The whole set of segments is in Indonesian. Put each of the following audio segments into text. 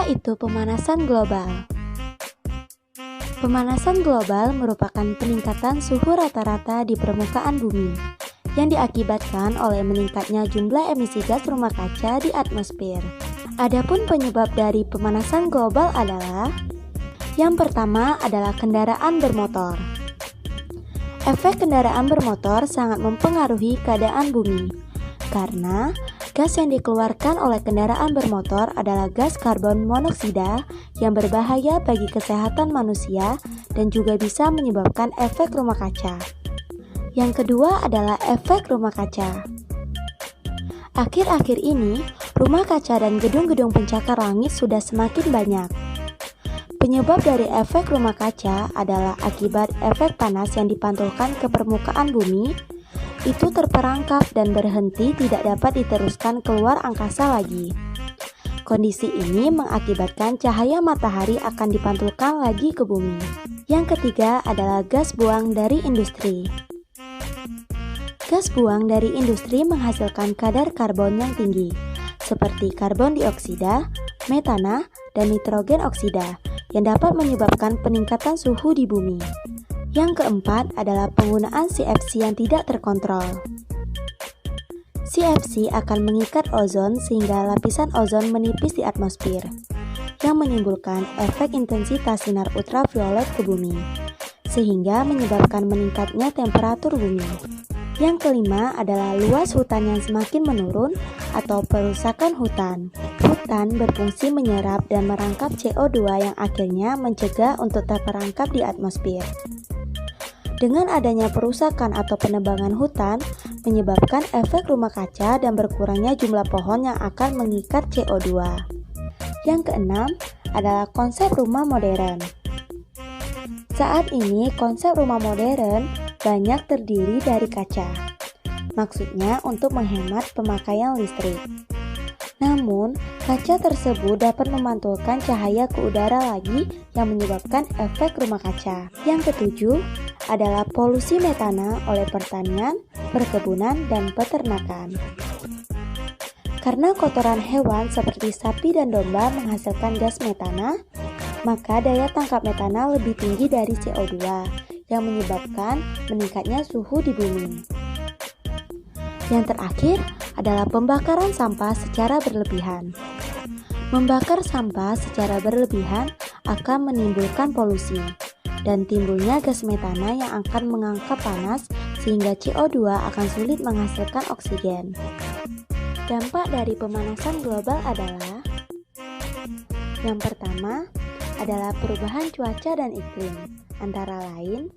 Apa itu pemanasan global? Pemanasan global merupakan peningkatan suhu rata-rata di permukaan bumi yang diakibatkan oleh meningkatnya jumlah emisi gas rumah kaca di atmosfer. Adapun penyebab dari pemanasan global adalah: yang pertama adalah kendaraan bermotor. Efek kendaraan bermotor sangat mempengaruhi keadaan bumi karena gas yang dikeluarkan oleh kendaraan bermotor adalah gas karbon monoksida yang berbahaya bagi kesehatan manusia dan juga bisa menyebabkan efek rumah kaca. Yang kedua adalah efek rumah kaca. Akhir-akhir ini, rumah kaca dan gedung-gedung pencakar langit sudah semakin banyak. Penyebab dari efek rumah kaca adalah akibat efek panas yang dipantulkan ke permukaan bumi itu terperangkap dan berhenti, tidak dapat diteruskan keluar angkasa lagi. Kondisi ini mengakibatkan cahaya matahari akan dipantulkan lagi ke bumi. Yang ketiga adalah gas buang dari industri. Gas buang dari industri menghasilkan kadar karbon yang tinggi, seperti karbon dioksida, metana, dan nitrogen oksida, yang dapat menyebabkan peningkatan suhu di bumi. Yang keempat adalah penggunaan CFC yang tidak terkontrol. CFC akan mengikat ozon sehingga lapisan ozon menipis di atmosfer, yang menimbulkan efek intensitas sinar ultraviolet ke bumi, sehingga menyebabkan meningkatnya temperatur bumi. Yang kelima adalah luas hutan yang semakin menurun atau perusakan hutan. Hutan berfungsi menyerap dan merangkap CO2 yang akhirnya mencegah untuk terperangkap di atmosfer. Dengan adanya perusakan atau penebangan hutan, menyebabkan efek rumah kaca dan berkurangnya jumlah pohon yang akan mengikat CO2. Yang keenam adalah konsep rumah modern. Saat ini, konsep rumah modern banyak terdiri dari kaca. Maksudnya untuk menghemat pemakaian listrik. Namun, kaca tersebut dapat memantulkan cahaya ke udara lagi yang menyebabkan efek rumah kaca. Yang ketujuh adalah polusi metana oleh pertanian, perkebunan, dan peternakan. Karena kotoran hewan seperti sapi dan domba menghasilkan gas metana, maka daya tangkap metana lebih tinggi dari CO2 yang menyebabkan meningkatnya suhu di bumi. Yang terakhir adalah pembakaran sampah secara berlebihan. Membakar sampah secara berlebihan akan menimbulkan polusi dan timbulnya gas metana yang akan mengangkat panas sehingga CO2 akan sulit menghasilkan oksigen. Dampak dari pemanasan global adalah: yang pertama adalah perubahan cuaca dan iklim. Antara lain,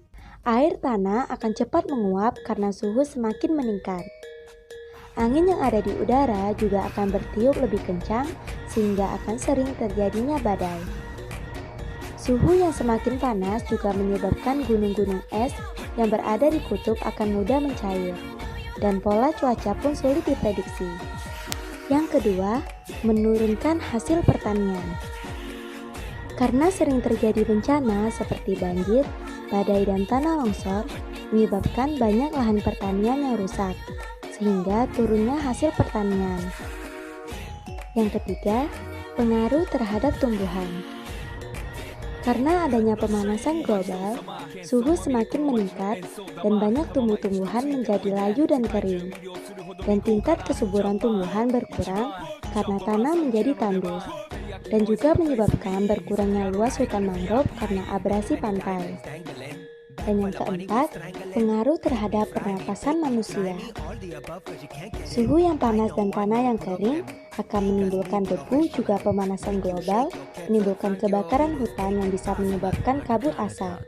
air tanah akan cepat menguap karena suhu semakin meningkat. Angin yang ada di udara juga akan bertiup lebih kencang sehingga akan sering terjadinya badai. Suhu yang semakin panas juga menyebabkan gunung-gunung es yang berada di kutub akan mudah mencair, dan pola cuaca pun sulit diprediksi. Yang kedua, menurunkan hasil pertanian. Karena sering terjadi bencana seperti banjir, badai, dan tanah longsor, menyebabkan banyak lahan pertanian yang rusak, sehingga turunnya hasil pertanian. Yang ketiga, pengaruh terhadap tumbuhan. Karena adanya pemanasan global, suhu semakin meningkat dan banyak tumbuh-tumbuhan menjadi layu dan kering. Dan tingkat kesuburan tumbuhan berkurang karena tanah menjadi tandus. Dan juga menyebabkan berkurangnya luas hutan mangrove karena abrasi pantai. Dan yang keempat, pengaruh terhadap pernapasan manusia. Suhu yang panas dan tanah yang kering akan menimbulkan debu, juga pemanasan global menimbulkan kebakaran hutan yang bisa menyebabkan kabut asap,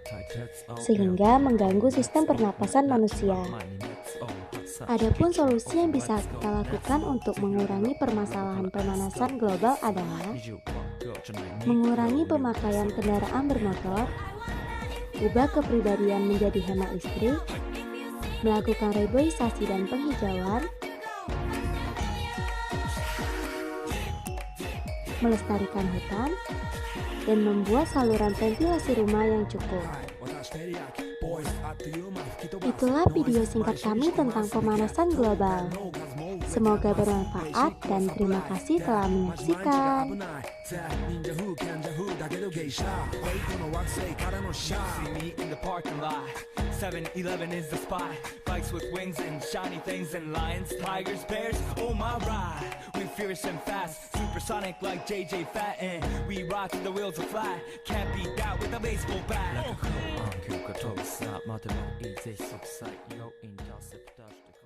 sehingga mengganggu sistem pernapasan manusia. Adapun solusi yang bisa kita lakukan untuk mengurangi permasalahan pemanasan global adalah: mengurangi pemakaian kendaraan bermotor, ubah kepribadian menjadi hemat listrik, melakukan reboisasi dan penghijauan, melestarikan hutan, dan membuat saluran ventilasi rumah yang cukup. Itulah video singkat kami tentang pemanasan global. Semoga bermanfaat dan terima kasih telah menyaksikan. See me in the parking lot. 7-Eleven is the spot. Bikes with wings and shiny things and lions, tigers, bears. Oh my ride, we fierce and fast, supersonic like JJ Fat, and we rock till the wheels are flat. Can't beat that with a baseball bat. なんか顔暗記をかとさまでもいいぜ即歳よインターセプターして